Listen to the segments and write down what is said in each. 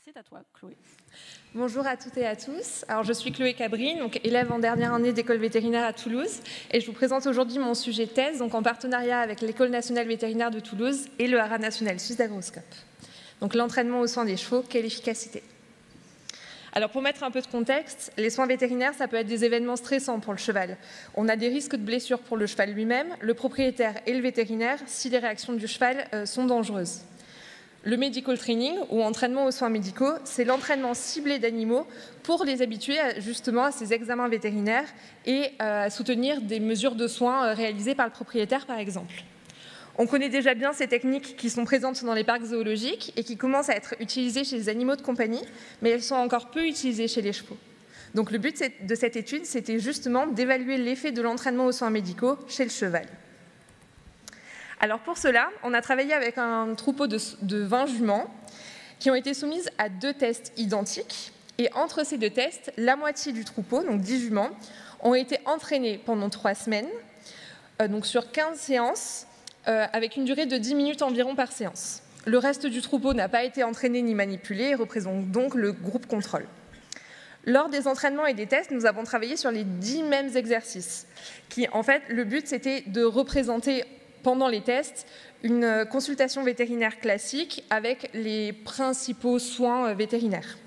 C'est à toi, Chloé. Bonjour à toutes et à tous. Alors, je suis Chloé Cabri, donc élève en dernière année d'école vétérinaire à Toulouse, et je vous présente aujourd'hui mon sujet de thèse, donc en partenariat avec l'École nationale vétérinaire de Toulouse et le Haras national suisse d'agroscope. Donc, l'entraînement aux soins des chevaux, quelle efficacité? Alors, pour mettre un peu de contexte, les soins vétérinaires, ça peut être des événements stressants pour le cheval. On a des risques de blessures pour le cheval lui-même, le propriétaire et le vétérinaire si les réactions du cheval sont dangereuses. Le medical training, ou entraînement aux soins médicaux, c'est l'entraînement ciblé d'animaux pour les habituer justement à ces examens vétérinaires et à soutenir des mesures de soins réalisées par le propriétaire, par exemple. On connaît déjà bien ces techniques qui sont présentes dans les parcs zoologiques et qui commencent à être utilisées chez les animaux de compagnie, mais elles sont encore peu utilisées chez les chevaux. Donc le but de cette étude, c'était justement d'évaluer l'effet de l'entraînement aux soins médicaux chez le cheval. Alors pour cela, on a travaillé avec un troupeau de 20 juments qui ont été soumises à 2 tests identiques. Et entre ces 2 tests, la moitié du troupeau, donc 10 juments, ont été entraînés pendant 3 semaines, donc sur 15 séances, avec une durée de 10 minutes environ par séance. Le reste du troupeau n'a pas été entraîné ni manipulé et représente donc le groupe contrôle. Lors des entraînements et des tests, nous avons travaillé sur les 10 mêmes exercices, qui en fait, le but c'était de représenter pendant les tests une consultation vétérinaire classique avec les principaux soins vétérinaires.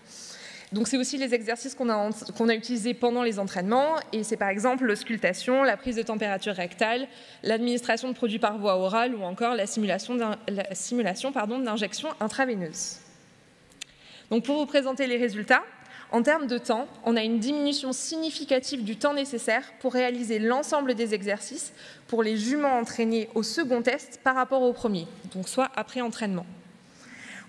Donc c'est aussi les exercices qu'on a utilisés pendant les entraînements, et c'est par exemple l'auscultation, la prise de température rectale, l'administration de produits par voie orale ou encore la simulation d'injections intraveineuses. Donc pour vous présenter les résultats, en termes de temps, on a une diminution significative du temps nécessaire pour réaliser l'ensemble des exercices pour les juments entraînés au second test par rapport au premier, donc soit après entraînement.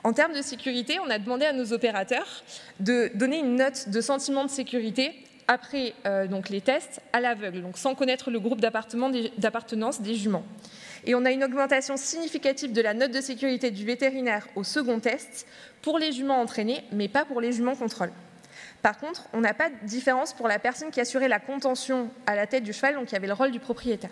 En termes de sécurité, on a demandé à nos opérateurs de donner une note de sentiment de sécurité après donc les tests à l'aveugle, donc sans connaître le groupe d'appartenance des juments. Et on a une augmentation significative de la note de sécurité du vétérinaire au second test pour les juments entraînés, mais pas pour les juments contrôle. Par contre, on n'a pas de différence pour la personne qui assurait la contention à la tête du cheval, donc qui avait le rôle du propriétaire.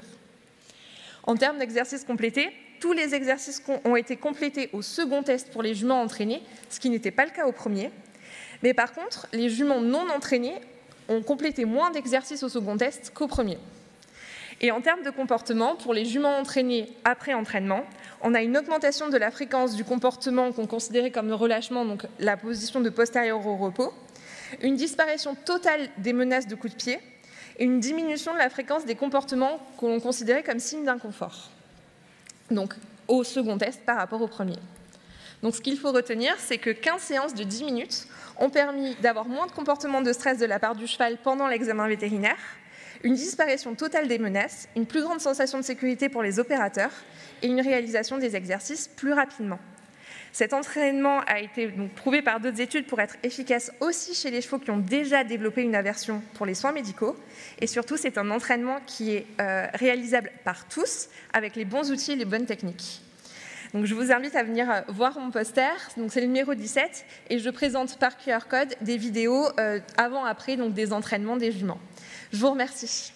En termes d'exercices complétés, tous les exercices ont été complétés au second test pour les juments entraînés, ce qui n'était pas le cas au premier. Mais par contre, les juments non entraînés ont complété moins d'exercices au second test qu'au premier. Et en termes de comportement, pour les juments entraînés après entraînement, on a une augmentation de la fréquence du comportement qu'on considérait comme le relâchement, donc la position de postérieur au repos, une disparition totale des menaces de coups de pied et une diminution de la fréquence des comportements que l'on considérait comme signe d'inconfort. Donc, au second test par rapport au premier. Donc, ce qu'il faut retenir, c'est que 15 séances de 10 minutes ont permis d'avoir moins de comportements de stress de la part du cheval pendant l'examen vétérinaire, une disparition totale des menaces, une plus grande sensation de sécurité pour les opérateurs et une réalisation des exercices plus rapidement. Cet entraînement a été donc prouvé par d'autres études pour être efficace aussi chez les chevaux qui ont déjà développé une aversion pour les soins médicaux. Et surtout, c'est un entraînement qui est réalisable par tous avec les bons outils et les bonnes techniques. Donc, je vous invite à venir voir mon poster. C'est le numéro 17 et je présente par QR code des vidéos avant-après des entraînements des juments. Je vous remercie.